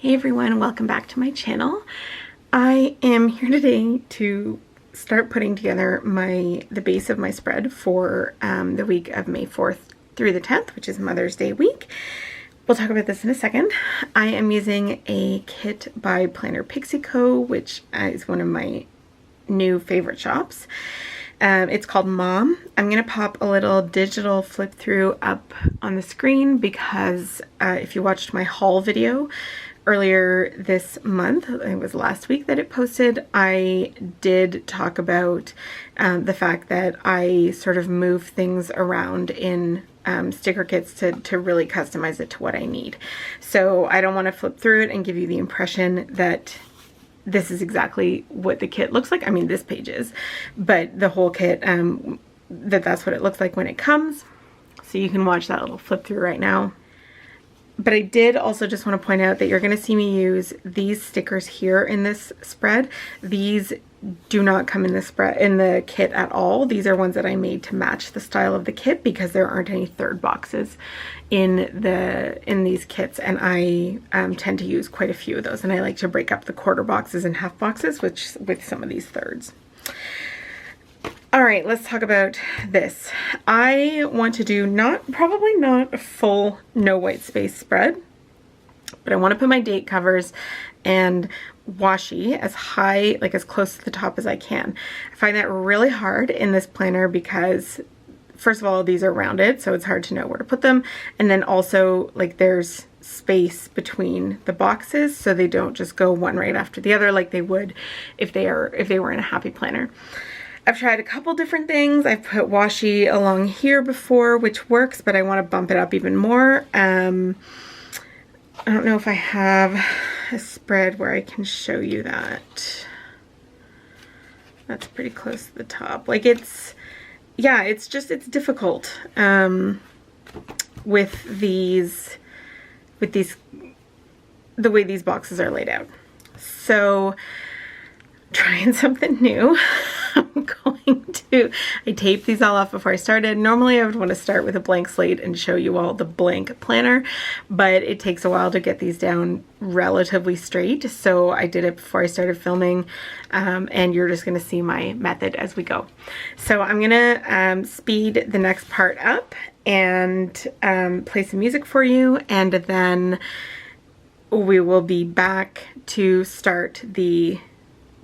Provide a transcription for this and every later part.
Hey everyone, welcome back to my channel. I am here today to start putting together the base of my spread for the week of May 4th through the 10th, which is Mother's Day week. We'll talk about this in a second. I am using a kit by Planner Pixie Co., which is one of my new favorite shops. It's called Mom. I'm going to pop a little digital flip through up on the screen because if you watched my haul video earlier this month, it was last week that it posted, I did talk about the fact that I sort of move things around in sticker kits to really customize it to what I need. So I don't want to flip through it and give you the impression that this is exactly what the kit looks like. I mean, this page is, but the whole kit, that's what it looks like when it comes. So you can watch that little flip through right now. But I did also just want to point out that you're going to see me use these stickers here in this spread. These do not come in the kit at all. These are ones that I made to match the style of the kit because there aren't any third boxes in these kits, and I tend to use quite a few of those, and I like to break up the quarter boxes and half boxes with some of these thirds. All right, let's talk about this. I want to do probably not a full no white space spread, but I want to put my date covers and washi as high, like as close to the top as I can. I find that really hard in this planner because first of all, these are rounded, so it's hard to know where to put them. And then also, like, there's space between the boxes so they don't just go one right after the other like they would if they were in a happy planner. I've tried a couple different things. I've put washi along here before, which works, but I want to bump it up even more. I don't know if I have a spread where I can show you that. That's pretty close to the top. Like, it's difficult with the way these boxes are laid out. So trying something new. I taped these all off before I started. Normally I would want to start with a blank slate and show you all the blank planner, but it takes a while to get these down relatively straight. So I did it before I started filming, and you're just going to see my method as we go. So I'm going to speed the next part up and play some music for you, and then we will be back to start the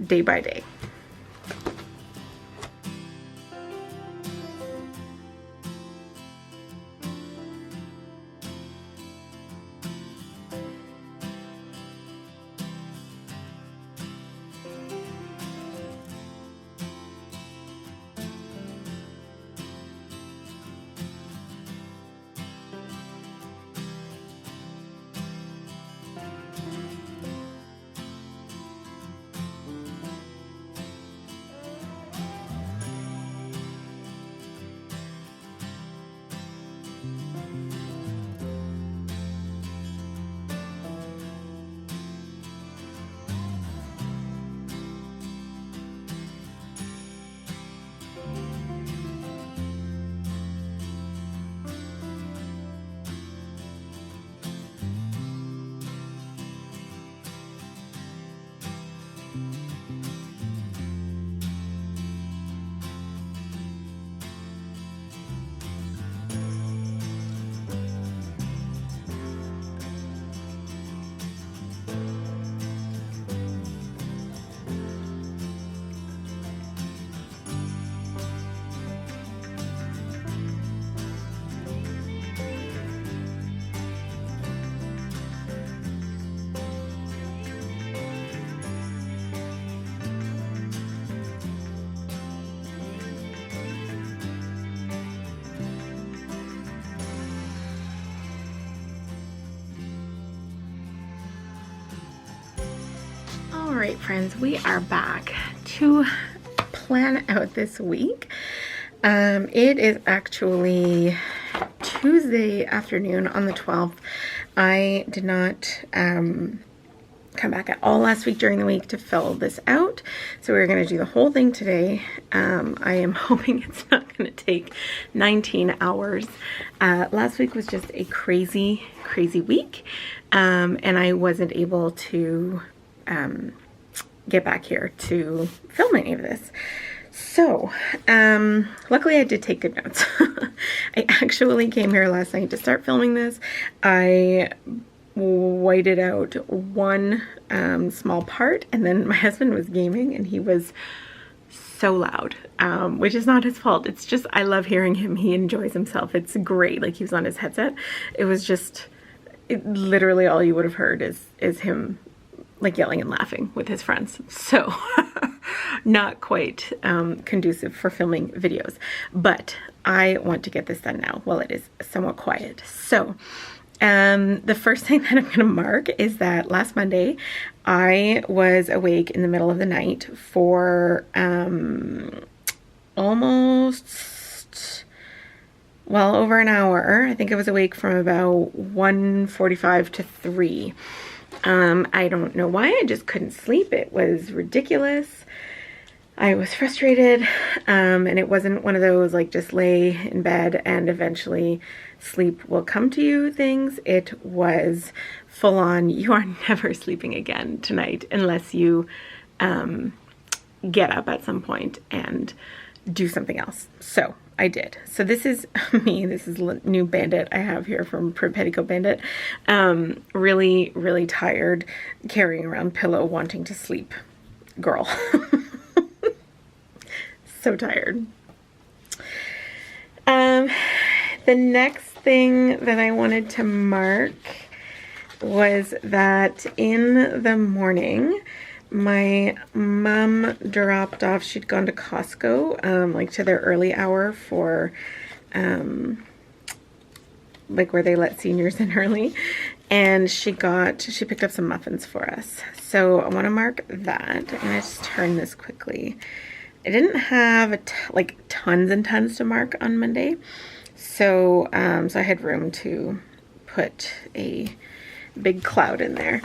day by day. Alright friends, we are back to plan out this week. It is actually Tuesday afternoon on the 12th. I did not come back at all last week during the week to fill this out. So we're going to do the whole thing today. I am hoping it's not going to take 19 hours. Last week was just a crazy, crazy week. And I wasn't able to get back here to film any of this. So, luckily I did take good notes. I actually came here last night to start filming this. I whited out one small part, and then my husband was gaming and he was so loud, which is not his fault. It's just, I love hearing him. He enjoys himself. It's great. Like, he was on his headset. It was just, literally all you would have heard is him like yelling and laughing with his friends. So not quite conducive for filming videos, but I want to get this done now while it is somewhat quiet. So the first thing that I'm going to mark is that last Monday I was awake in the middle of the night for almost, well, over an hour. I think I was awake from about 1:45 to 3. I don't know why, I just couldn't sleep. It was ridiculous. I was frustrated, and it wasn't one of those like just lay in bed and eventually sleep will come to you things. It was full on, you are never sleeping again tonight unless you get up at some point and do something else. So I did. So this is me. This is new bandit I have here from Petticoat Bandit. Really, really tired, carrying around pillow, wanting to sleep. Girl. So tired. The next thing that I wanted to mark was that in the morning, my mom dropped off, she'd gone to Costco, like to their early hour for, like where they let seniors in early, and she picked up some muffins for us. So I want to mark that. I'm going to just turn this quickly. I didn't have like tons and tons to mark on Monday, so so I had room to put a big cloud in there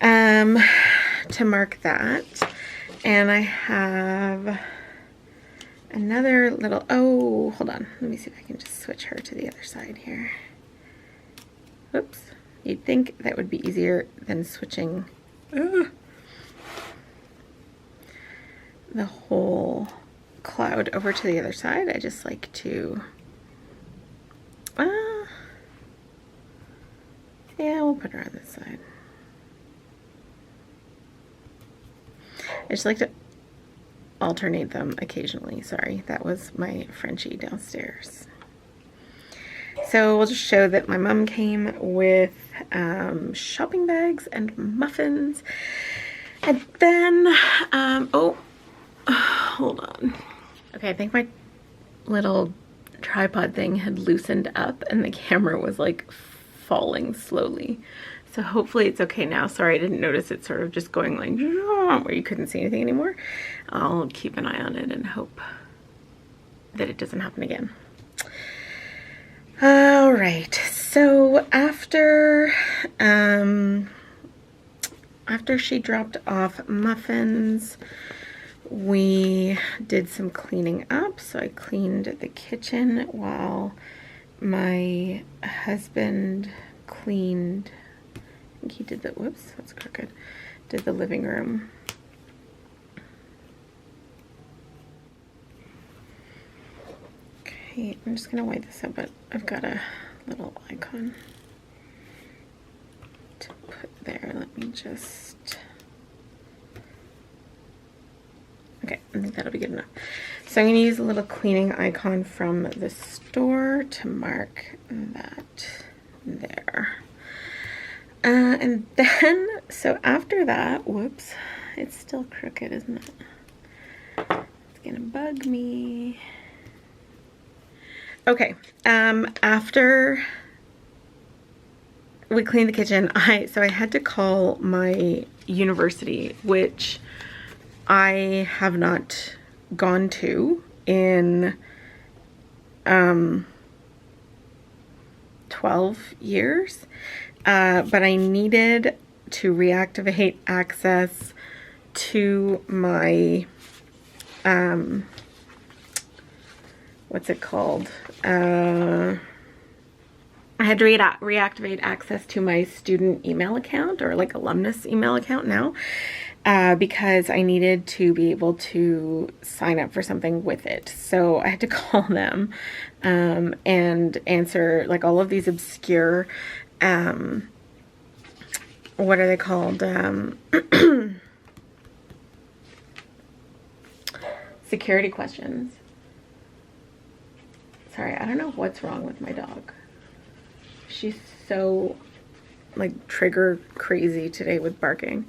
to mark that. And I have another little, oh, hold on, let me see if I can just switch her to the other side here. Whoops. You'd think that would be easier than switching the whole cloud over to the other side. I just like to, yeah, we'll put her on this side. I just like to alternate them occasionally. Sorry, that was my Frenchie downstairs. So we'll just show that my mom came with shopping bags and muffins. And then, oh, hold on. Okay, I think my little tripod thing had loosened up and the camera was like falling slowly. So hopefully it's okay now. Sorry, I didn't notice it sort of just going like where you couldn't see anything anymore. I'll keep an eye on it and hope that it doesn't happen again. All right, so after she dropped off muffins, we did some cleaning up. So I cleaned the kitchen while my husband cleaned, I think he did the, whoops, that's crooked, did the living room. Okay, I'm just gonna white this up, but I've got a little icon to put there. Let me just, okay, I think that'll be good enough. So I'm going to use a little cleaning icon from the store to mark that there. And then, so after that, whoops, it's still crooked, isn't it? It's going to bug me. Okay, after we cleaned the kitchen, so I had to call my university, which I have not gone to in 12 years, but I needed to reactivate access to my, what's it called? I had to reactivate access to my student email account, or like alumnus email account now, because I needed to be able to sign up for something with it. So I had to call them and answer like all of these obscure, what are they called? Security questions. Sorry, I don't know what's wrong with my dog. She's so like trigger crazy today with barking.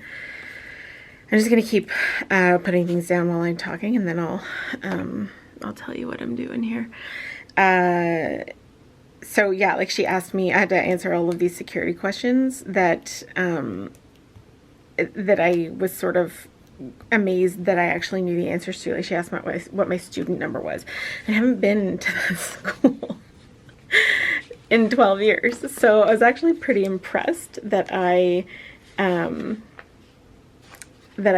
I'm just gonna keep putting things down while I'm talking, and then I'll tell you what I'm doing here. So yeah, like she asked me, I had to answer all of these security questions that that I was sort of amazed that I actually knew the answers to. Like she asked what my student number was. I haven't been to that school in 12 years. So I was actually pretty impressed that I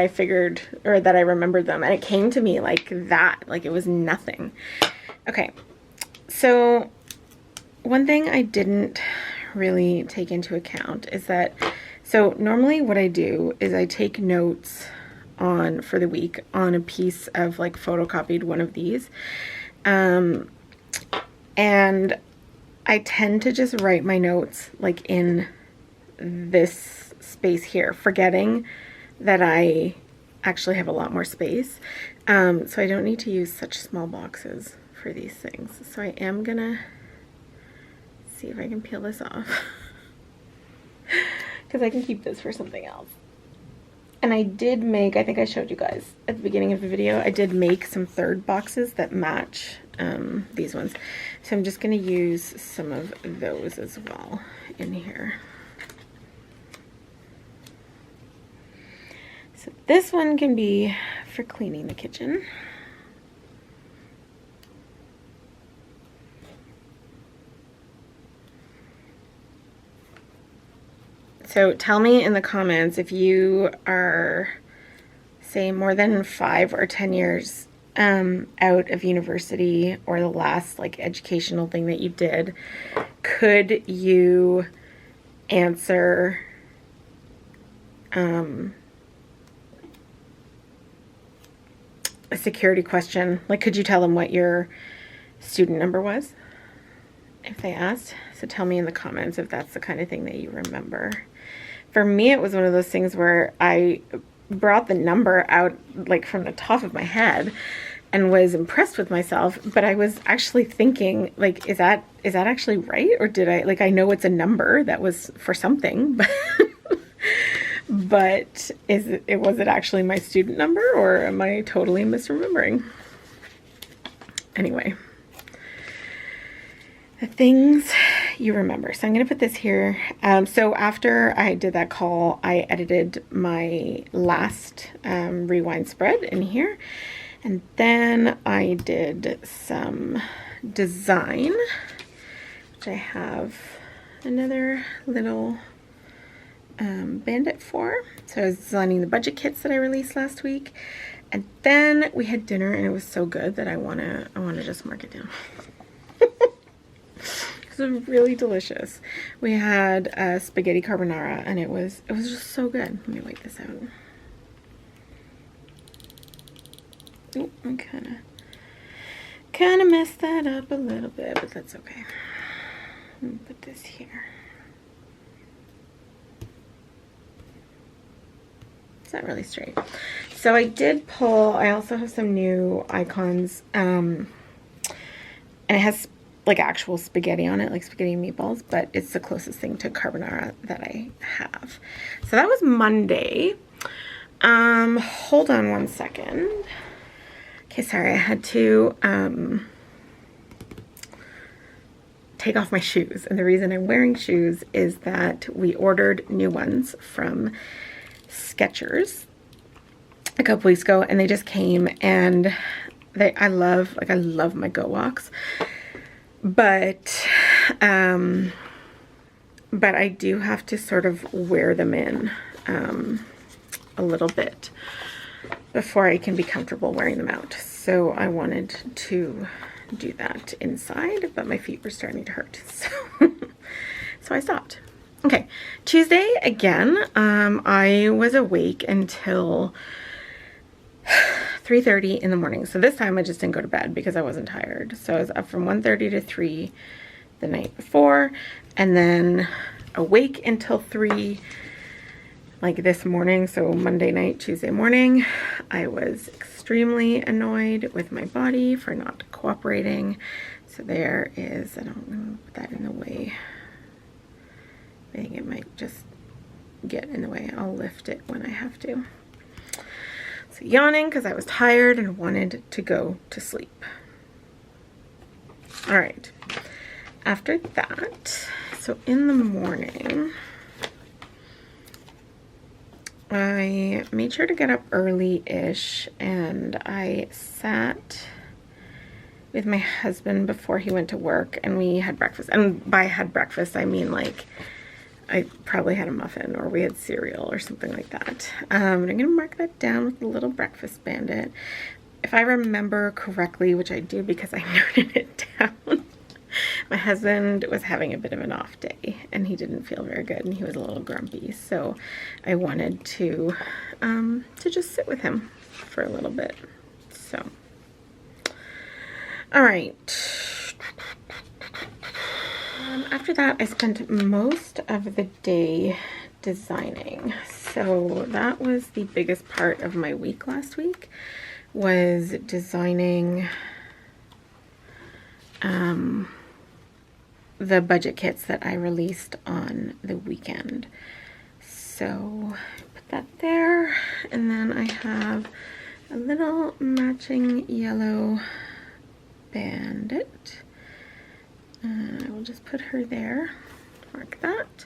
figured, or that I remembered them. And it came to me like that, like it was nothing. Okay. So one thing I didn't really take into account is that, so normally what I do is I take notes for the week on a piece of like photocopied one of these. And I tend to just write my notes like in this space here, forgetting that I actually have a lot more space. So I don't need to use such small boxes for these things. So I am gonna see if I can peel this off because I can keep this for something else. And I did make, I think I showed you guys at the beginning of the video, I did make some third boxes that match these ones. So I'm just going to use some of those as well in here. So this one can be for cleaning the kitchen. So tell me in the comments if you are, say, more than 5 or 10 years out of university, or the last like educational thing that you did. Could you answer a security question? Like, could you tell them what your student number was if they asked? So tell me in the comments if that's the kind of thing that you remember. For me, it was one of those things where I brought the number out like from the top of my head and was impressed with myself, but I was actually thinking like, is that actually right? Or did I know it's a number that was for something, but but was it actually my student number, or am I totally misremembering? Anyway, the things you remember. So I'm going to put this here. So after I did that call, I edited my last rewind spread in here. And then I did some design, which I have another little bandit for. So I was designing the budget kits that I released last week. And then we had dinner, and it was so good that I wanna just mark it down. It was really delicious. We had spaghetti carbonara, and it was just so good. Let me wipe this out. Oh, I kind of messed that up a little bit, but that's okay. Let me put this here. It's not really straight. So I did pull, I also have some new icons, and it has like actual spaghetti on it, like spaghetti and meatballs, but it's the closest thing to carbonara that I have. So that was Monday. Hold on one second. Okay, sorry, I had to take off my shoes. And the reason I'm wearing shoes is that we ordered new ones from Skechers a couple weeks ago, and they just came, and I love my Go Walks. But but I do have to sort of wear them in a little bit before I can be comfortable wearing them out. So I wanted to do that inside, but my feet were starting to hurt, so I stopped. Okay, Tuesday again, I was awake until 3:30 in the morning. So this time I just didn't go to bed because I wasn't tired. So I was up from 1:30 to 3 the night before, and then awake until 3 like this morning. So Monday night, Tuesday morning, I was extremely annoyed with my body for not cooperating. So there is, I don't know, put that in the way. I think it might just get in the way. I'll lift it when I have to. So yawning because I was tired and wanted to go to sleep. All right. After that, so in the morning, I made sure to get up early-ish, and I sat with my husband before he went to work, and we had breakfast. And by had breakfast, I mean like I probably had a muffin, or we had cereal or something like that. I'm going to mark that down with a little breakfast bandit. If I remember correctly, which I do because I noted it down, my husband was having a bit of an off day and he didn't feel very good and he was a little grumpy. So I wanted to just sit with him for a little bit. So, all right. After that, I spent most of the day designing. So that was the biggest part of my week last week, was designing the budget kits that I released on the weekend. So put that there, and then I have a little matching yellow bandit. I will just put her there, mark that.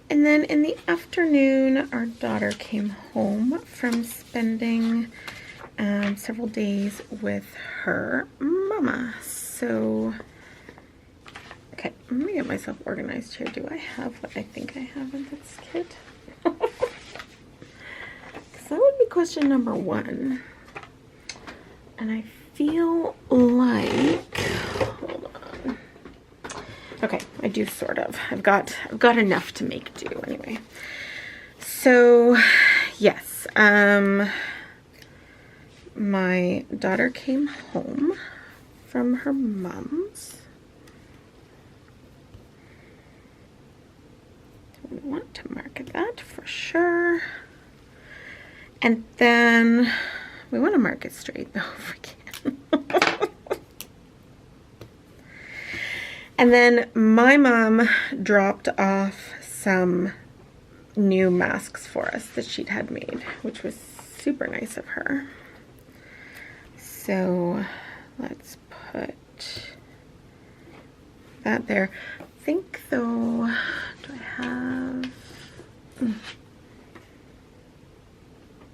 And then in the afternoon, our daughter came home from spending several days with her mama. So, okay, let me get myself organized here. Do I have what I think I have in this kit? Because that would be question number 1. And I feel like, hold on. Okay, I do sort of. I've got enough to make do anyway. So, yes, my daughter came home from her mom's. We want to mark that for sure. And then we want to mark it straight though if we can. And then my mom dropped off some new masks for us that she'd had made, which was super nice of her. So let's put that there. I think though, do I have, I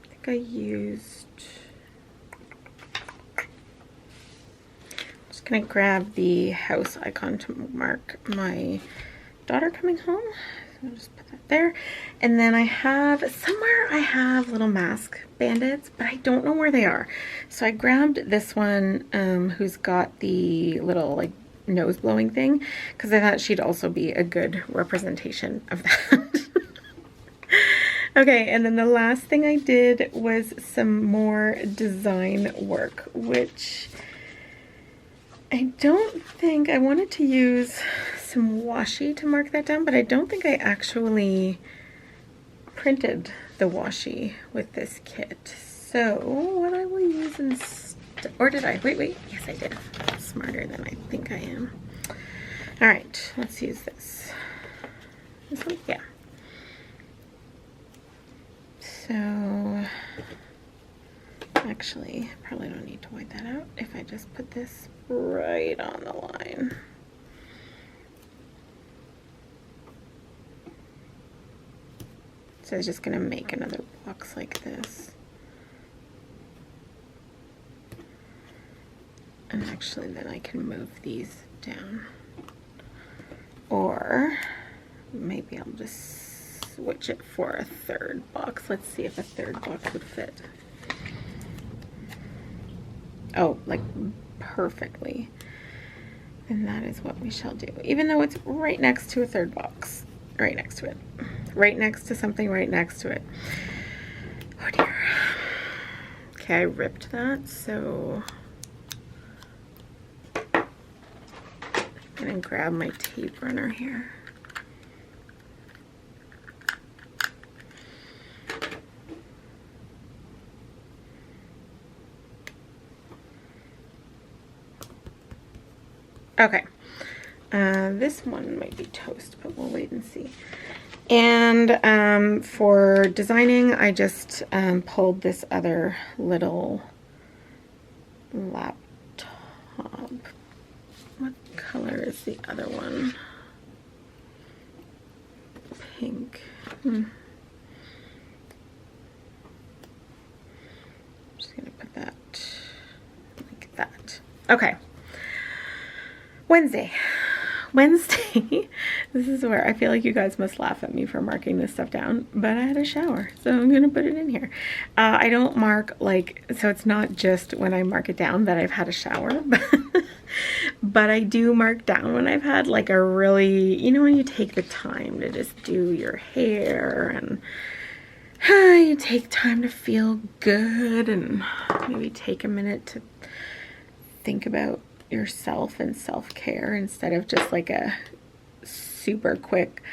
think I used, just gonna grab the house icon to mark my daughter coming home. So I'll just put that there. And then I have, somewhere I have little mask bandits, but I don't know where they are. So I grabbed this one who's got the little like nose blowing thing, because I thought she'd also be a good representation of that. Okay, and then the last thing I did was some more design work, which I don't think, I wanted to use some washi to mark that down, but I don't think I actually printed the washi with this kit. So what I will use instead, or did I? Wait, yes I did. I'm smarter than I think I am. All right, let's use this. This one, yeah. So actually, I probably don't need to white that out if I just put this right on the line. So I was just gonna make another box like this. And actually then I can move these down. Or maybe I'll just switch it for a third box. Let's see if a third box would fit. Oh, like perfectly. And that is what we shall do. Even though it's right next to a third box. Right next to it. Right next to something right next to it. Oh dear. Okay, I ripped that, so I'm gonna grab my tape runner here. Okay, this one might be toast, but we'll wait and see. And for designing, I just pulled this other little laptop. What color is the other one? Pink. I'm just gonna put that like that. Okay. Wednesday, this is where I feel like you guys must laugh at me for marking this stuff down, but I had a shower, so I'm gonna put it in here. I don't mark like, so it's not just when I mark it down that I've had a shower, but I do mark down when I've had like a really, you know, when you take the time to just do your hair and you take time to feel good and maybe take a minute to think about yourself and self-care instead of just like a super quick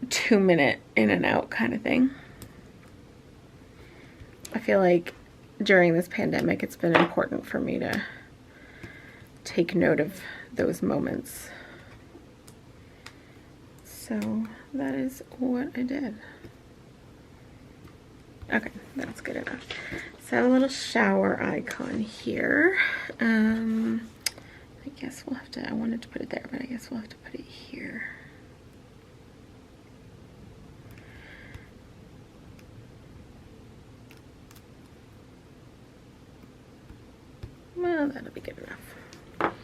2-minute in and out kind of thing. I feel like during this pandemic it's been important for me to take note of those moments. So that is what I did. Okay, that's good enough. So I have a little shower icon here. I guess we'll have to, I wanted to put it there, but I guess we'll have to put it here. Well, that'll be good enough.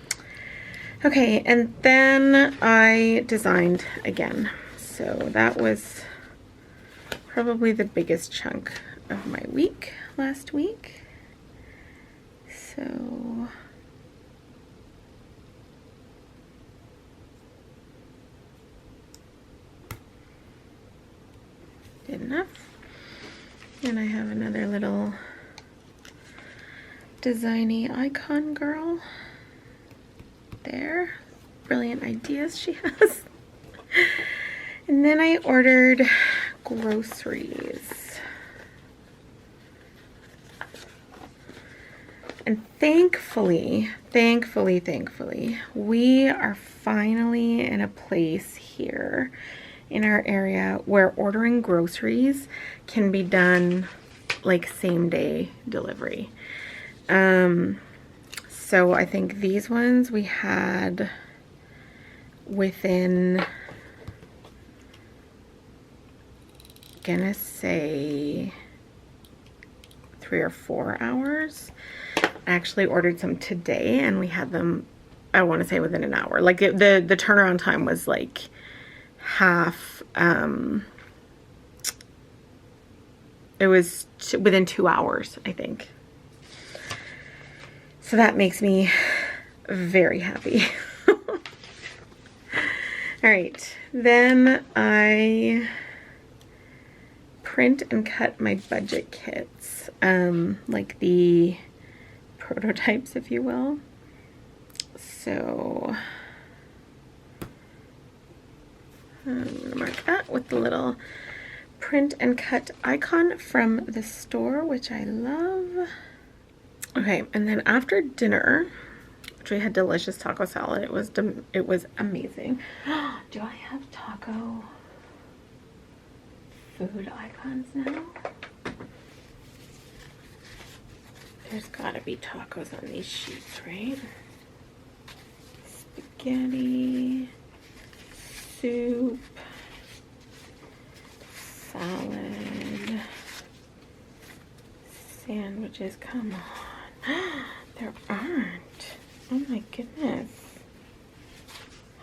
Okay, and then I designed again. So that was probably the biggest chunk of my week last week. So good enough. And I have another little designy icon girl there. Brilliant ideas she has. And then I ordered groceries. And thankfully, we are finally in a place here in our area where ordering groceries can be done like same day delivery. So I think these ones we had within, gonna say 3 or 4 hours. I actually ordered some today and we had them, I want to say within an hour. Like the turnaround time was like half, it was within 2 hours, I think. So that makes me very happy. All right, then I print and cut my budget kits, like the prototypes, if you will. So I'm gonna mark that with the little print and cut icon from the store, which I love. Okay, and then after dinner, which we had delicious taco salad, it was amazing. Do I have taco food icons now? There's gotta be tacos on these sheets, right? Spaghetti, soup, salad, sandwiches, come on. There aren't. Oh my goodness.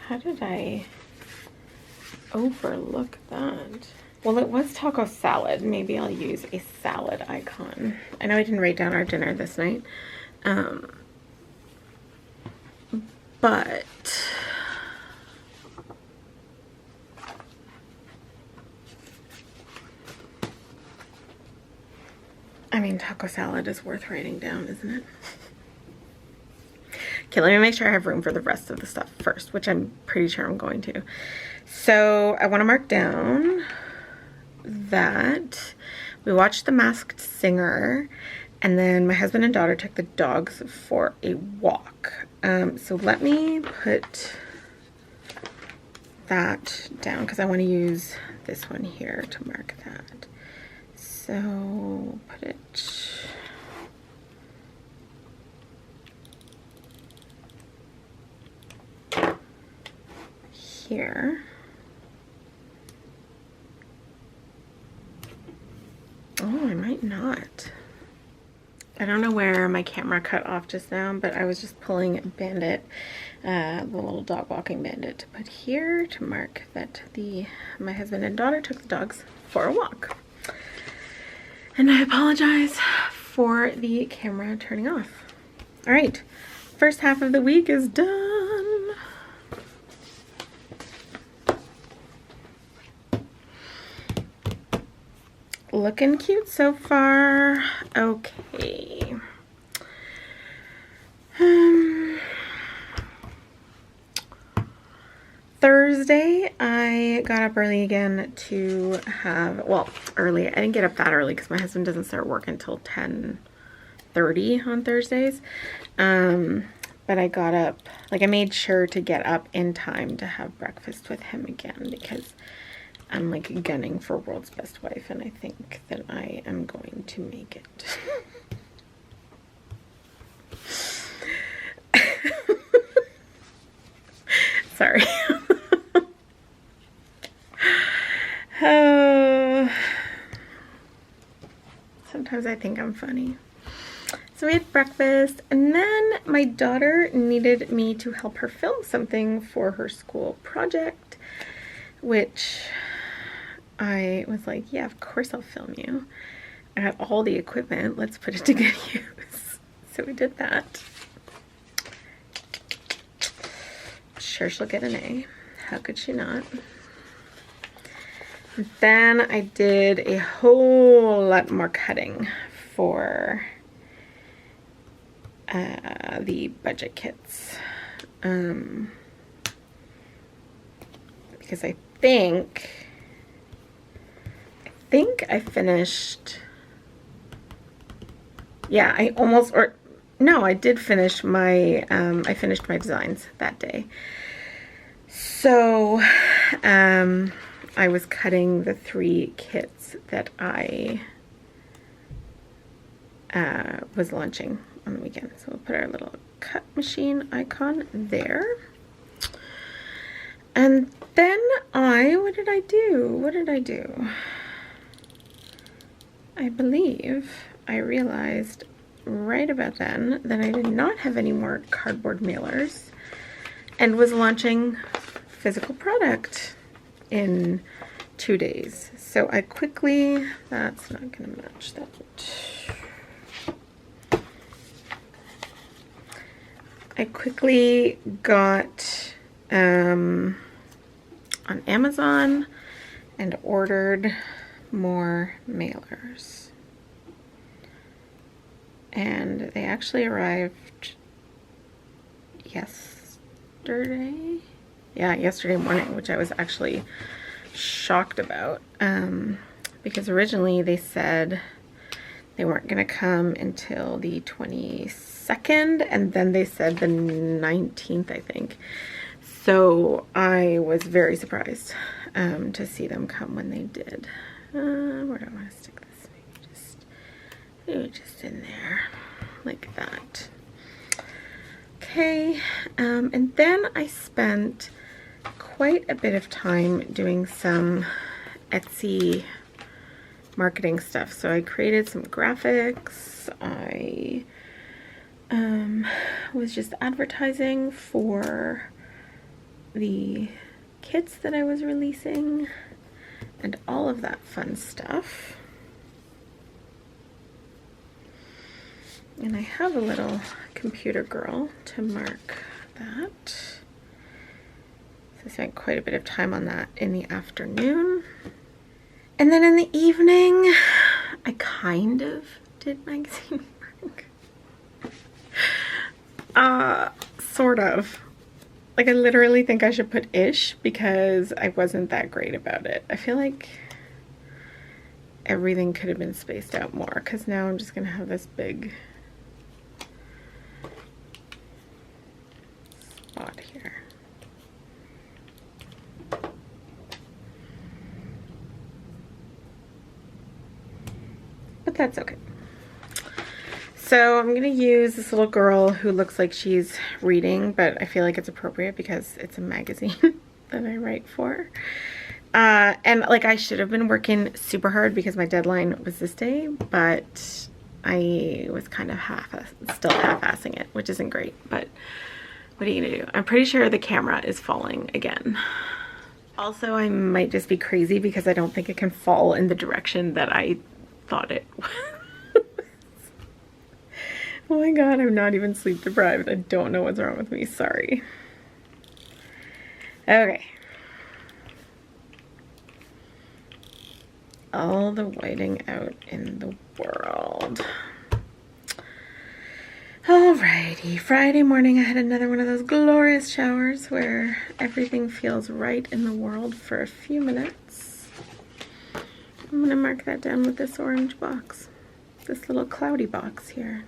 How did I overlook that. Well, it was taco salad. Maybe I'll use a salad icon. I know I didn't write down our dinner this night. But I mean, taco salad is worth writing down, isn't it? Okay, let me make sure I have room for the rest of the stuff first, which I'm pretty sure I'm going to. So I want to mark down that we watched The Masked Singer, and then my husband and daughter took the dogs for a walk. So let me put that down because I want to use this one here to mark that. So put it here. Oh, I might not. I don't know where my camera cut off just now, but I was just pulling Bandit, the little dog walking Bandit, to put here to mark that my husband and daughter took the dogs for a walk. And I apologize for the camera turning off. All right, first half of the week is done. Looking cute so far. Okay. Thursday, I got up early again to have, well, early. I didn't get up that early because my husband doesn't start work until 10:30 on Thursdays. But I got up, like I made sure to get up in time to have breakfast with him again because I'm like gunning for World's Best Wife, and I think that I am going to make it. Sorry. Sometimes I think I'm funny. So we had breakfast, and then my daughter needed me to help her film something for her school project, which I was like, yeah, of course I'll film you. I have all the equipment. Let's put it to good use. So we did that. Sure, she'll get an A. How could she not? And then I did a whole lot more cutting for the budget kits. Because I think I finished, yeah, I did finish my, I finished my designs that day. So, I was cutting the 3 kits that I was launching on the weekend. So we'll put our little cut machine icon there. And then what did I do? I believe I realized right about then that I did not have any more cardboard mailers and was launching physical product in 2 days. So I quickly, that's not going to match that. I quickly got on Amazon and ordered more mailers. And they actually arrived yesterday. Yeah, yesterday morning, which I was actually shocked about. Because originally they said they weren't going to come until the 22nd, and then they said the 19th, I think. So I was very surprised to see them come when they did. Where do I want to stick this? Maybe just in there, like that. Okay, and then I spent quite a bit of time doing some Etsy marketing stuff. So I created some graphics. I was just advertising for the kits that I was releasing and all of that fun stuff. And I have a little computer girl to mark that. So I spent quite a bit of time on that in the afternoon. And then in the evening, I kind of did magazine work. Sort of. Like, I literally think I should put ish because I wasn't that great about it. I feel like everything could have been spaced out more because now I'm just gonna have this big spot here. But that's okay. So I'm gonna use this little girl who looks like she's reading, but I feel like it's appropriate because it's a magazine that I write for. And like, I should have been working super hard because my deadline was this day, but I was kind of still half-assing it, which isn't great, but what are you gonna do? I'm pretty sure the camera is falling again. Also, I might just be crazy because I don't think it can fall in the direction that I thought it was. Oh my god, I'm not even sleep deprived. I don't know what's wrong with me. Sorry. Okay. All the whiting out in the world. Alrighty, Friday morning I had another one of those glorious showers where everything feels right in the world for a few minutes. I'm gonna mark that down with this orange box. This little cloudy box here.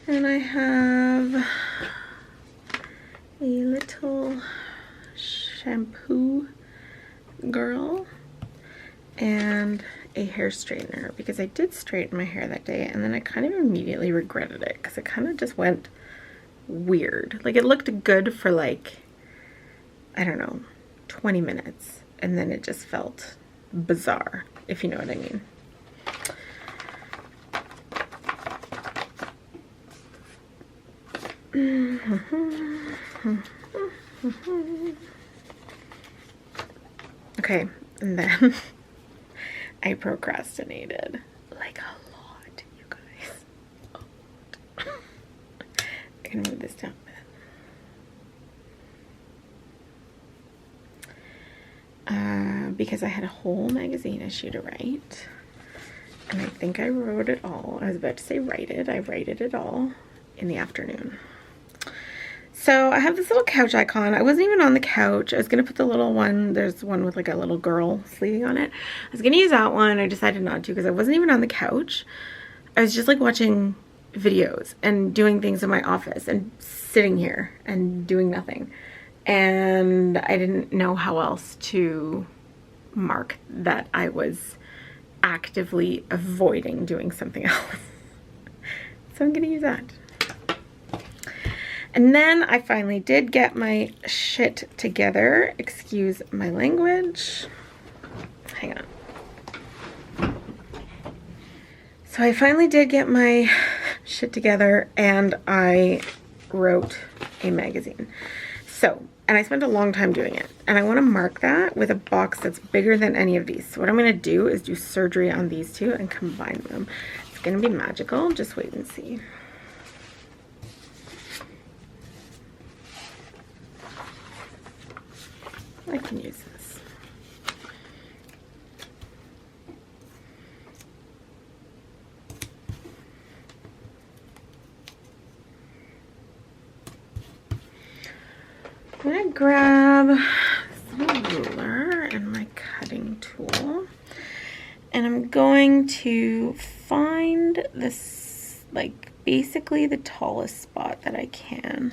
And I have a little shampoo girl and a hair straightener because I did straighten my hair that day and then I kind of immediately regretted it because it kind of just went weird. Like, it looked good for like, I don't know, 20 minutes and then it just felt bizarre, if you know what I mean. Okay, and then I procrastinated like a lot, you guys. A lot. I'm gonna move this down a bit. Because I had a whole magazine issue to write. And I think I wrote it all. I was about to say write it. I wrote it all in the afternoon. So I have this little couch icon. I wasn't even on the couch. I was gonna put the little one, there's one with like a little girl sleeping on it. I was gonna use that one. I decided not to because I wasn't even on the couch. I was just like watching videos and doing things in my office and sitting here and doing nothing. And I didn't know how else to mark that I was actively avoiding doing something else. So I'm gonna use that. And then I finally did get my shit together. Excuse my language. Hang on. So I finally did get my shit together and I wrote a magazine. So, and I spent a long time doing it. And I want to mark that with a box that's bigger than any of these. So what I'm going to do is do surgery on these two and combine them. It's going to be magical. Just wait and see. I can use this. I'm gonna grab this little ruler and my cutting tool, and I'm going to find this, like, basically the tallest spot that I can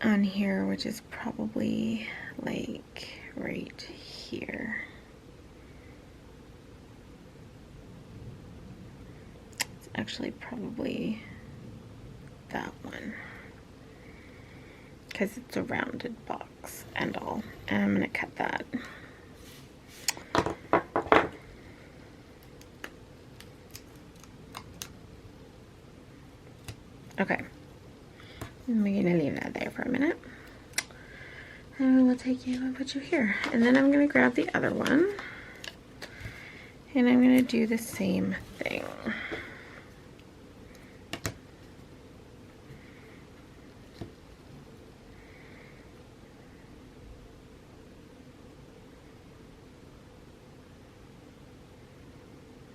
on here, which is probably like right here. It's actually probably that one because it's a rounded box and all. And I'm gonna cut that. Okay. And we're gonna leave that there for a minute. And we'll take you and put you here. And then I'm gonna grab the other one and I'm gonna do the same thing.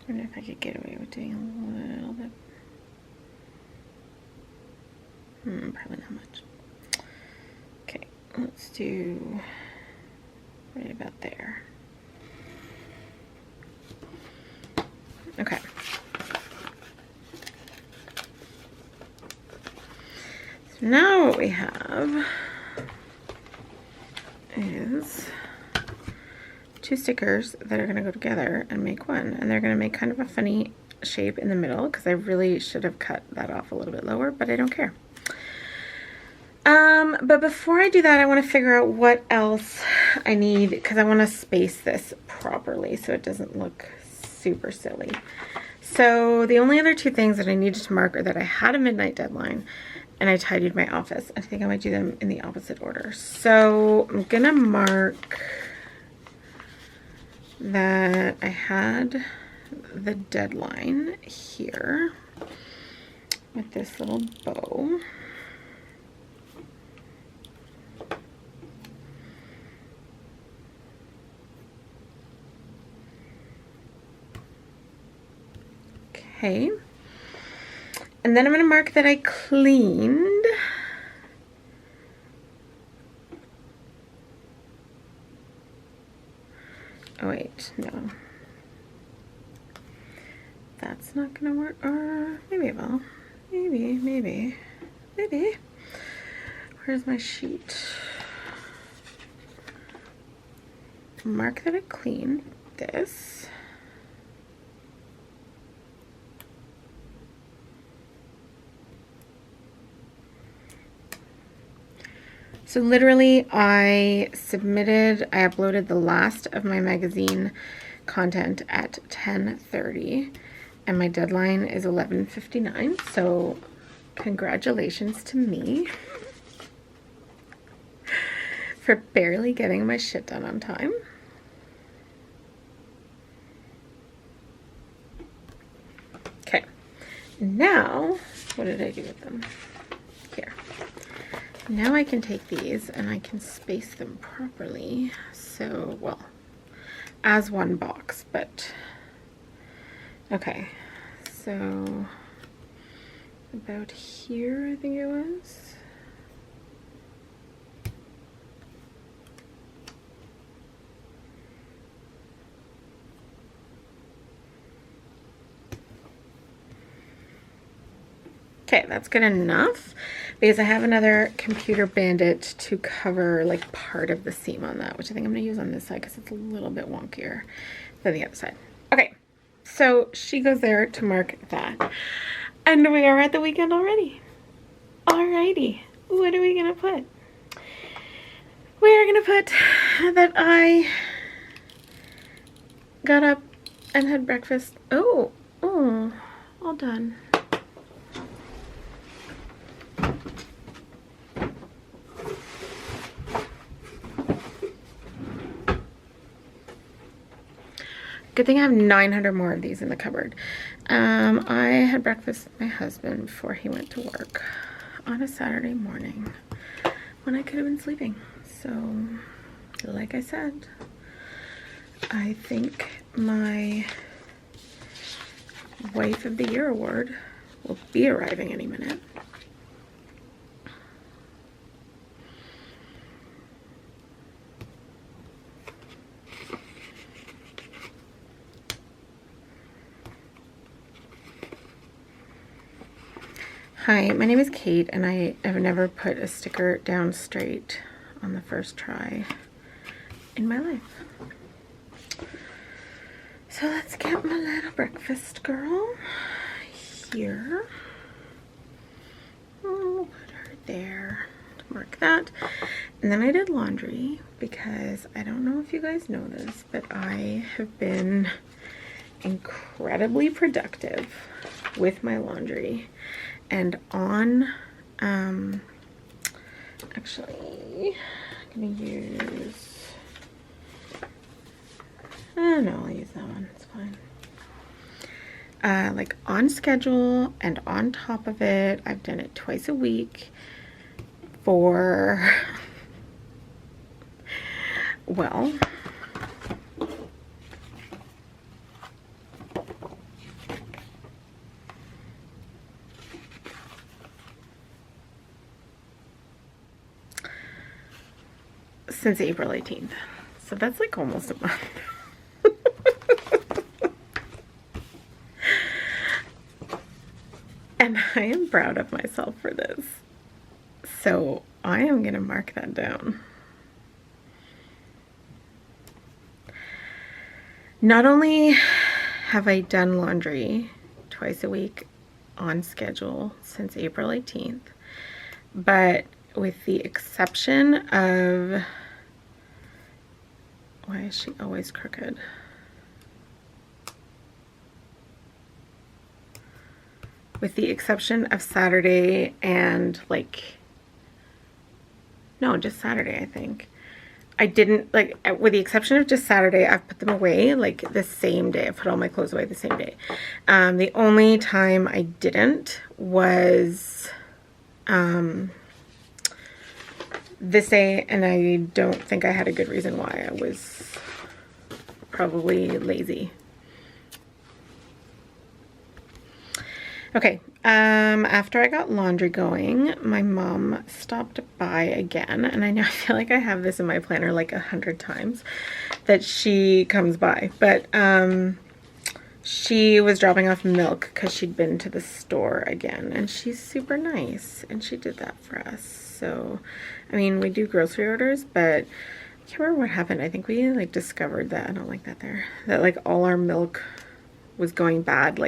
I wonder if I could get away with doing a little bit. Probably not much. Okay, let's do right about there. Okay. So now what we have is two stickers that are going to go together and make one, and they're going to make kind of a funny shape in the middle because I really should have cut that off a little bit lower, but I don't care. But before I do that, I want to figure out what else I need because I want to space this properly so it doesn't look super silly. So the only other two things that I needed to mark are that I had a midnight deadline and I tidied my office. I think I might do them in the opposite order. So I'm gonna mark that I had the deadline here with this little bow. Okay, and then I'm going to mark that I cleaned oh wait, no, that's not going to work, or maybe it will, maybe, where's my sheet? Mark that I cleaned this. So literally I uploaded the last of my magazine content at 10:30 and my deadline is 11:59. So congratulations to me for barely getting my shit done on time. Okay, now what did I do with them? Here. Now I can take these and I can space them properly. So, well, as one box, but okay. So about here, I think it was. Okay, that's good enough because I have another computer bandit to cover like part of the seam on that, which I think I'm going to use on this side because it's a little bit wonkier than the other side. Okay, so she goes there to mark that. And we are at the weekend already. Alrighty, what are we going to put? We are going to put that I got up and had breakfast. Oh, all done. Good thing I have 900 more of these in the cupboard. I had breakfast with my husband before he went to work on a Saturday morning when I could have been sleeping. So, like I said, I think my Wife of the Year award will be arriving any minute. Hi, my name is Kate, and I have never put a sticker down straight on the first try in my life. So let's get my little breakfast girl here. We'll put her there to mark that. And then I did laundry because I don't know if you guys know this, but I have been incredibly productive with my laundry. And on Actually, I'm gonna use, no, I'll use that one, it's fine. Like on schedule and on top of it, I've done it twice a week for, well, since April 18th. So that's like almost a month. And I am proud of myself for this. So I am gonna mark that down. Not only have I done laundry twice a week on schedule since April 18th, but with the exception of, why is she always crooked? With the exception of Saturday and no, just Saturday, I think. I didn't, with the exception of just Saturday, I've put them away the same day. I put all my clothes away the same day. The only time I didn't was this day, and I don't think I had a good reason why. I was probably lazy. Okay, after I got laundry going, my mom stopped by again, and I feel like I have this in my planner 100 times that she comes by, but she was dropping off milk because she'd been to the store again, and she's super nice, and she did that for us. So, I mean, we do grocery orders, but I can't remember what happened. I think we discovered that, I don't like that there, that all our milk was going bad,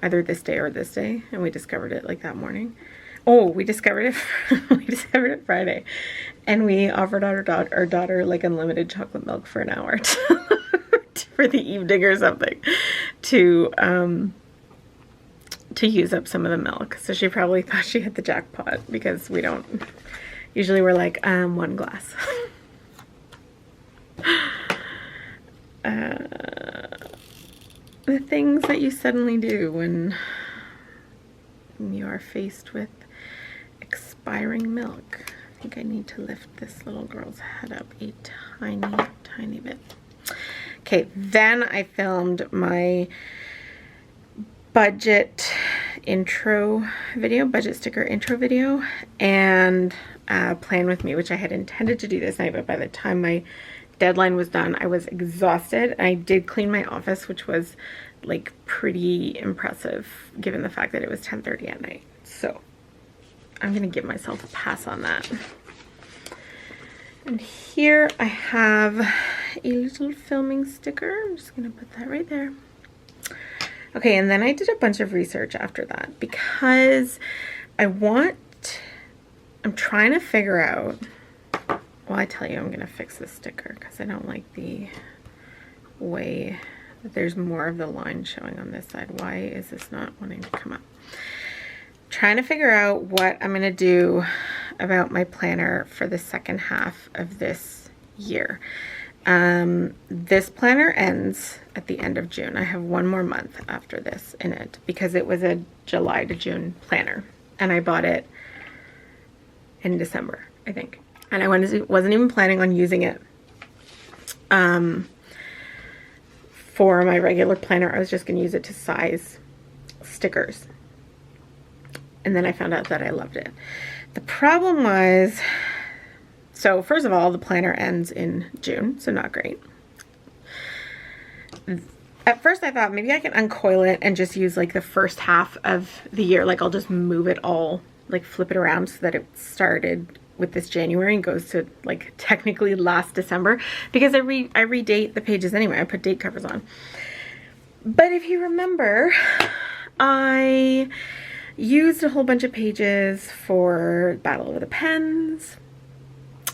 either this day or this day, and we discovered it that morning. Oh, we discovered it we discovered it Friday, and we offered our daughter unlimited chocolate milk for an hour for the evening or something to use up some of the milk. So she probably thought she hit the jackpot, because we don't usually, we're one glass. The things that you suddenly do when you are faced with expiring milk. I think I need to lift this little girl's head up a tiny, tiny bit. Okay, then I filmed my budget intro video, budget sticker intro video, and Plan With Me, which I had intended to do this night, but by the time my deadline was done, I was exhausted. I did clean my office, which was pretty impressive given the fact that it was 10:30 at night. So I'm gonna give myself a pass on that. And here I have a little filming sticker. I'm just gonna put that right there. Okay, and then I did a bunch of research after that, because I'm trying to figure out, well, I tell you, I'm gonna fix this sticker because I don't like the way that there's more of the line showing on this side. Why is this not wanting to come up? Trying to figure out what I'm gonna do about my planner for the second half of this year. This planner ends at the end of June. I have one more month after this in it, because it was a July to June planner, and I bought it in December, I think. And I wasn't even planning on using it for my regular planner. I was just gonna use it to size stickers. And then I found out that I loved it. The problem was, so first of all, the planner ends in June, so not great. At first I thought maybe I can uncoil it and just use the first half of the year. I'll just move it all, flip it around so that it started with this January and goes to technically last December, because I redate the pages anyway. I put date covers on. But if you remember, I used a whole bunch of pages for Battle of the Pens,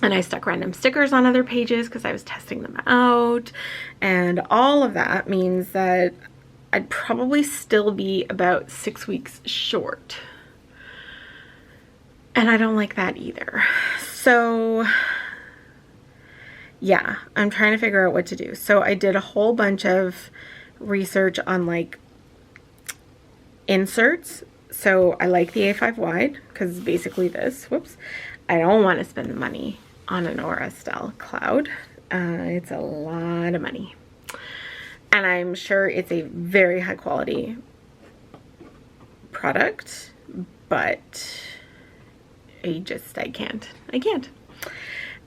and I stuck random stickers on other pages because I was testing them out, and all of that means that I'd probably still be about 6 weeks short. And I don't like that either. So yeah, I'm trying to figure out what to do. So I did a whole bunch of research on like inserts. So I like the A5 wide because it's basically this. Whoops. I don't want to spend the money on an Aura style cloud. It's a lot of money. And I'm sure it's a very high quality product, but I can't.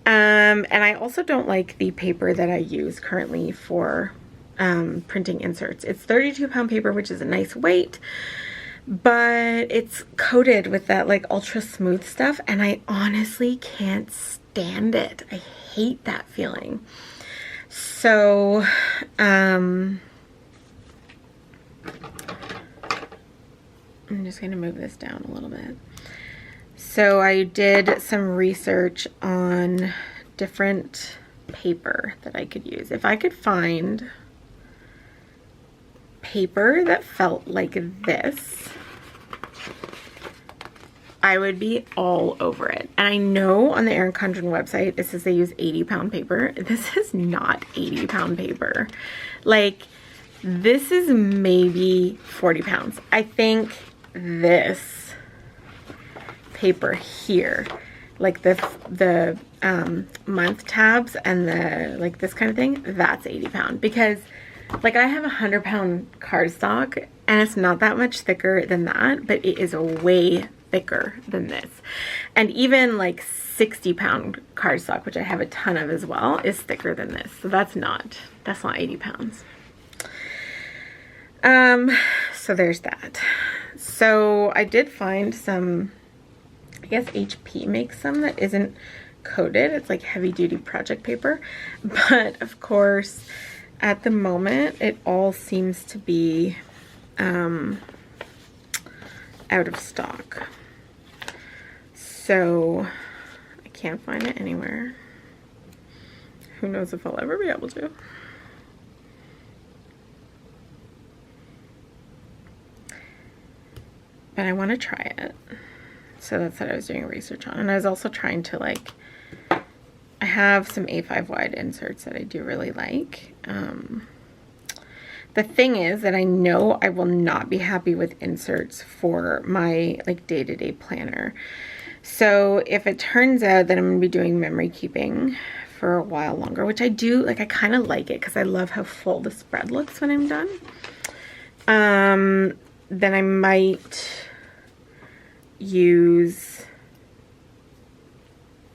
And I also don't like the paper that I use currently for printing inserts. It's 32-pound paper, which is a nice weight, but it's coated with that like ultra smooth stuff, and I honestly can't stand it. I hate that feeling. So I'm just going to move this down a little bit. So I did some research on different paper that I could use. If I could find paper that felt like this, I would be all over it. And I know on the Erin Condren website, it says they use 80-pound paper. This is not 80-pound paper. Like, this is maybe 40 pounds. I think this paper here, like the month tabs and the like this kind of thing, that's 80-pound, because like I have 100-pound cardstock and it's not that much thicker than that, but it is way thicker than this. And even like 60-pound cardstock, which I have a ton of as well, is thicker than this. So that's not 80 pounds. So there's that. So I did find some, I guess HP makes some that isn't coated. It's like heavy duty project paper. But of course, at the moment, it all seems to be out of stock. So I can't find it anywhere. Who knows if I'll ever be able to. But I want to try it. So that's what I was doing research on. And I was also trying to like, I have some A5 wide inserts that I do really like. The thing is that I know I will not be happy with inserts for my like day-to-day planner. So if it turns out that I'm going to be doing memory keeping for a while longer, which I do, like I kind of like it because I love how full the spread looks when I'm done. Then I might use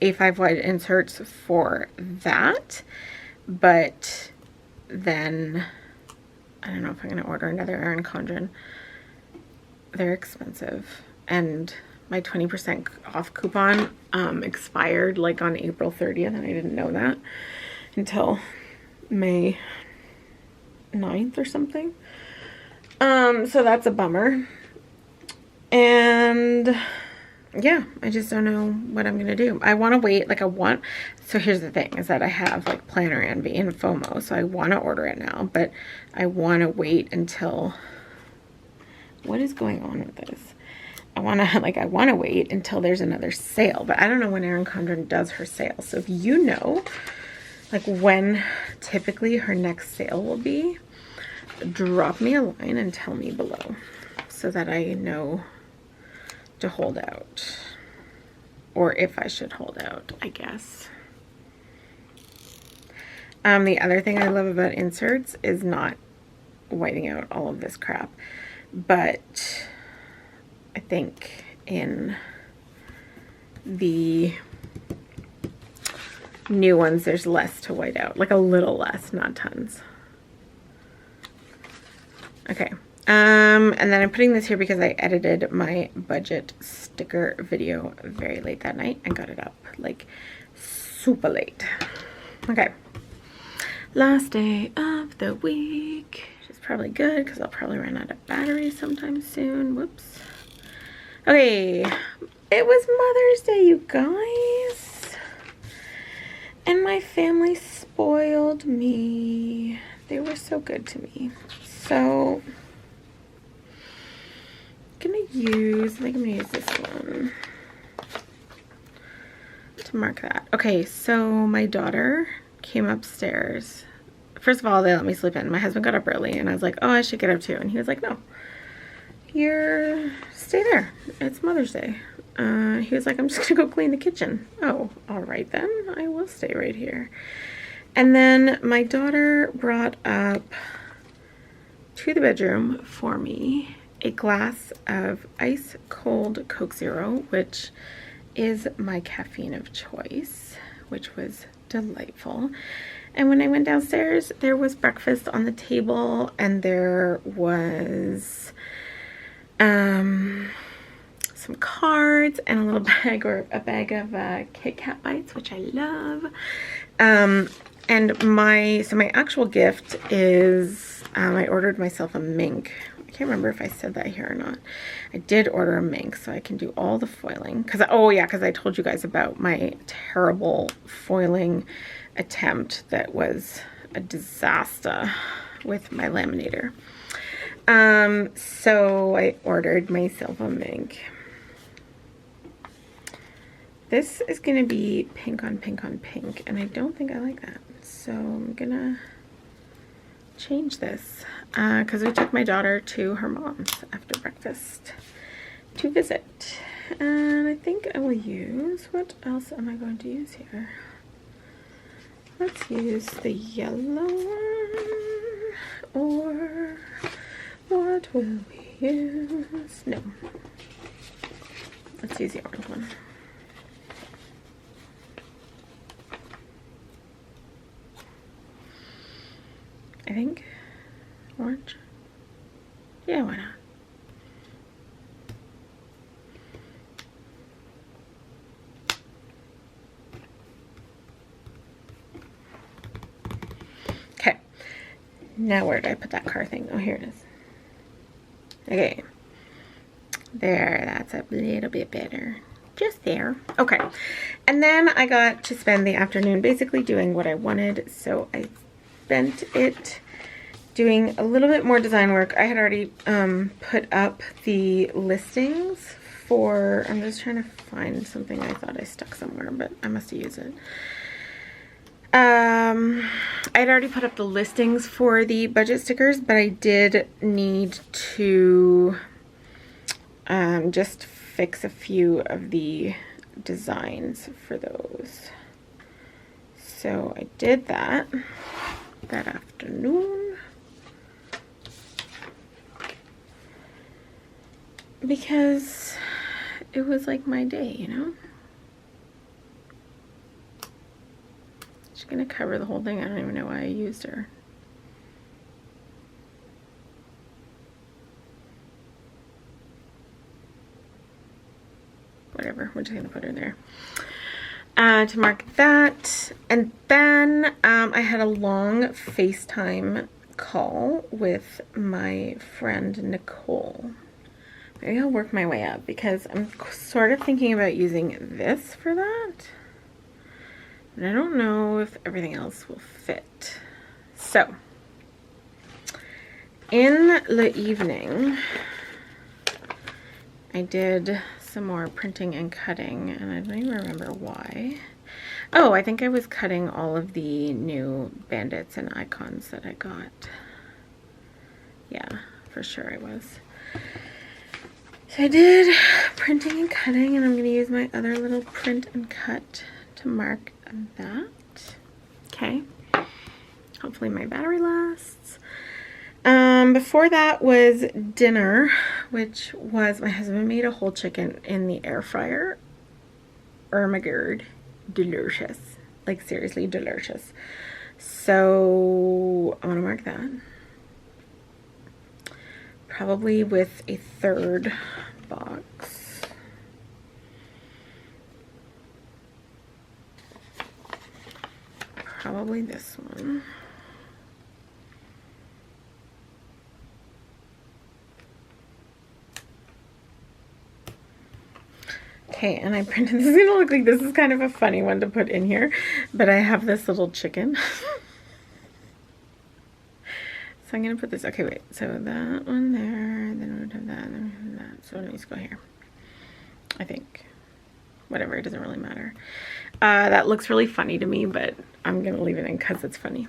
A5 wide inserts for that, but then I don't know if I'm going to order another Erin Condren. They're expensive, and my 20% off coupon expired like on April 30th, and I didn't know that until May 9th or something. So that's a bummer. And yeah, I just don't know what I'm gonna do. I want to wait, like so here's the thing, is that I have like planner envy and FOMO, so I want to order it now, but I want to wait until, what is going on with this? I want to wait until there's another sale, but I don't know when Erin Condren does her sale. So if you know like when typically her next sale will be, drop me a line and tell me below so that I know to hold out, or if I should hold out, I guess. The other thing I love about inserts is not whiting out all of this crap, but I think in the new ones there's less to white out, like a little less, not tons. Okay. And then I'm putting this here because I edited my budget sticker video very late that night and got it up like super late. Okay. Last day of the week, which is probably good because I'll probably run out of battery sometime soon. Whoops. Okay. It was Mother's Day, you guys. And my family spoiled me. They were so good to me. So I think I'm gonna use this one. to mark that. Okay, so my daughter came upstairs. First of all, they let me sleep in. My husband got up early and I was like, oh, I should get up too. And he was like, no, stay there. It's Mother's Day. He was like, I'm just gonna go clean the kitchen. Oh, all right then. I will stay right here. And then my daughter brought up to the bedroom for me a glass of ice cold Coke Zero, which is my caffeine of choice, which was delightful. And when I went downstairs, there was breakfast on the table, and there was some cards and a little bag, or a bag of Kit Kat bites, which I love. And my actual gift is I ordered myself a mink. I can't remember if I said that here or not. I did order a mink so I can do all the foiling. Because I told you guys about my terrible foiling attempt that was a disaster with my laminator. So I ordered myself a mink. This is going to be pink on pink on pink, and I don't think I like that. So I'm going to change this because we took my daughter to her mom's after breakfast to visit. And I think I will use, what else am I going to use here? Let's use the yellow one, or what will we use? No. Let's use the orange one. I think orange. Yeah, why not? Okay. Now where did I put that car thing? Oh, here it is. Okay. There, that's a little bit better. Just there. Okay. And then I got to spend the afternoon basically doing what I wanted. So I spent it doing a little bit more design work. I had already put up the listings for, I'm just trying to find something I thought I stuck somewhere, but I must have used it. I had already put up the listings for the budget stickers, but I did need to just fix a few of the designs for those. So I did that afternoon because it was like my day, you know? She's gonna cover the whole thing. I don't even know why I used her. Whatever, we're just gonna put her there. To mark that. And then I had a long FaceTime call with my friend Nicole. Maybe I'll work my way up because I'm sort of thinking about using this for that. And I don't know if everything else will fit. So, in the evening, I did some more printing and cutting, and I don't even remember why. Oh, I think I was cutting all of the new bandits and icons that I got. Yeah, for sure I was. So I did printing and cutting, and I'm going to use my other little print and cut to mark that. Okay. Hopefully my battery lasts. Before that was dinner, which was my husband made a whole chicken in the air fryer. Oh my god, delicious. Like seriously delicious. So I want to mark that. Probably with a third box. Probably this one. Okay, and I printed, this is gonna look like this is kind of a funny one to put in here, but I have this little chicken. So I'm gonna put this, okay, wait, so that one there, then we would have that, and then we would have that, so it needs to go here. I think. Whatever, it doesn't really matter. That looks really funny to me, but I'm gonna leave it in because it's funny.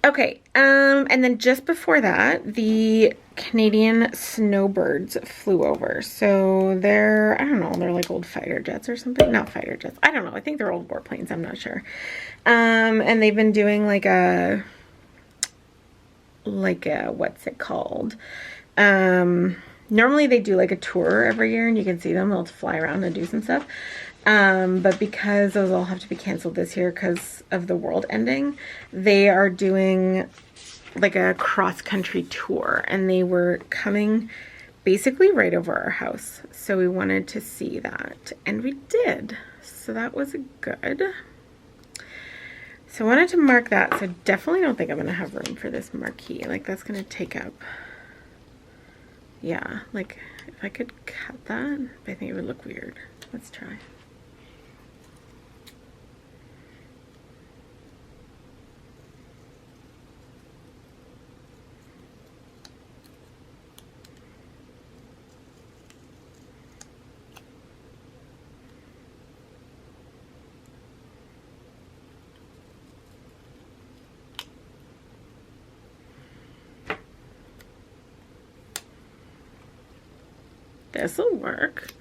Okay, and then just before that, the Canadian snowbirds flew over. So they're, I don't know, they're like old fighter jets or something. Not fighter jets. I don't know. I think they're old warplanes. I'm not sure. And they've been doing like a, what's it called? Normally they do like a tour every year and you can see them. They'll fly around and do some stuff. But because those all have to be canceled this year because of the world ending, they are doing like a cross-country tour, and they were coming basically right over our house. So we wanted to see that, and we did. So that was good. So I wanted to mark that. So definitely don't think I'm going to have room for this marquee. Like that's going to take up, yeah, like if I could cut that, I think it would look weird. Let's try. This'll work.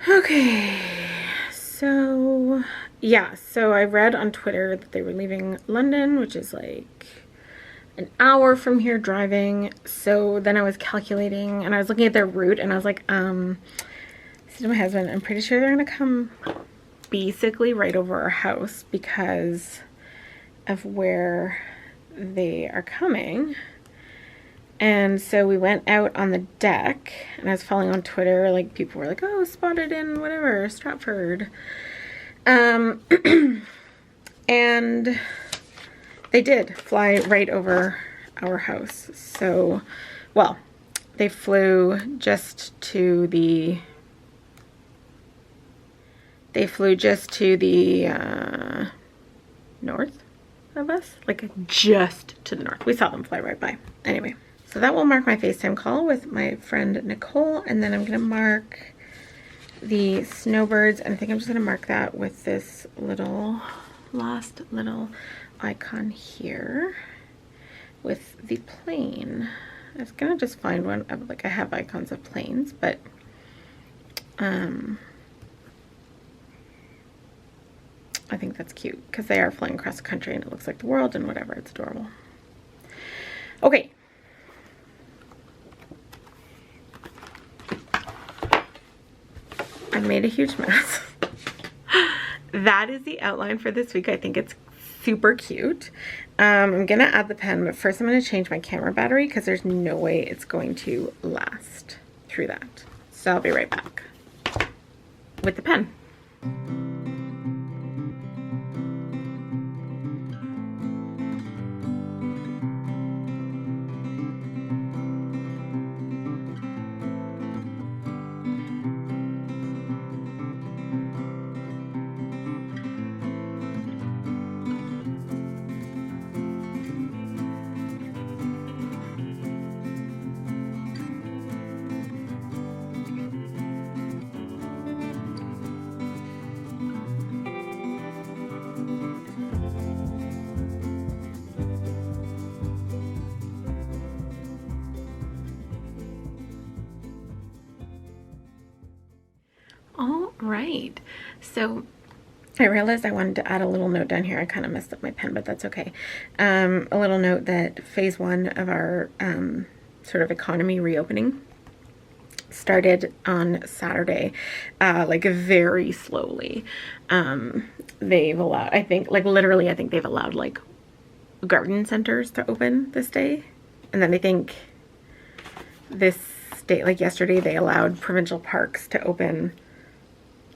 Okay, so yeah, so I read on Twitter that they were leaving London, which is like an hour from here driving. So then I was calculating and I was looking at their route and I was like, I said to my husband, I'm pretty sure they're gonna come basically right over our house because of where they are coming. And so we went out on the deck, and I was following on Twitter, like people were like, oh, spotted in whatever, Stratford. And they did fly right over our house. So, well, they flew just to the, north of us, like just to the north. We saw them fly right by. Anyway. So that will mark my FaceTime call with my friend Nicole, and then I'm going to mark the snowbirds, and I think I'm just going to mark that with this last little icon here with the plane. I was going to just find one of, like, I have icons of planes, but I think that's cute because they are flying across the country and it looks like the world and whatever. It's adorable. Okay. I made a huge mess. That is the outline for this week. I think it's super cute. I'm gonna add the pen, but first I'm gonna change my camera battery because there's no way it's going to last through that. So I'll be right back with the pen. Right, so I realized I wanted to add a little note down here. I kind of messed up my pen, but that's okay. A little note that phase 1 of our sort of economy reopening started on Saturday, like very slowly. They've allowed, I think, like literally, I think they've allowed like garden centers to open this day. And then I think this day, like yesterday, they allowed provincial parks to open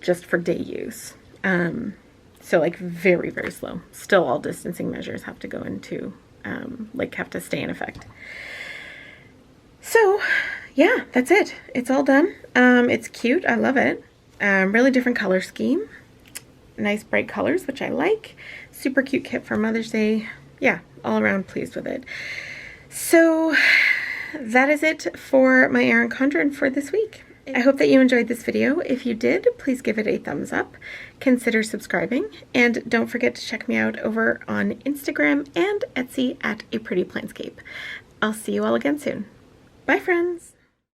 just for day use. So like very, very slow. Still all distancing measures have to go into, like have to stay in effect. So yeah, that's it. It's all done. It's cute. I love it. Really different color scheme. Nice bright colors, which I like. Super cute kit for Mother's Day. Yeah, all around pleased with it. So that is it for my Erin Condren for this week. I hope that you enjoyed this video. If you did, please give it a thumbs up, consider subscribing, and don't forget to check me out over on Instagram and Etsy at A Pretty Plantscape. I'll see you all again soon. Bye, friends!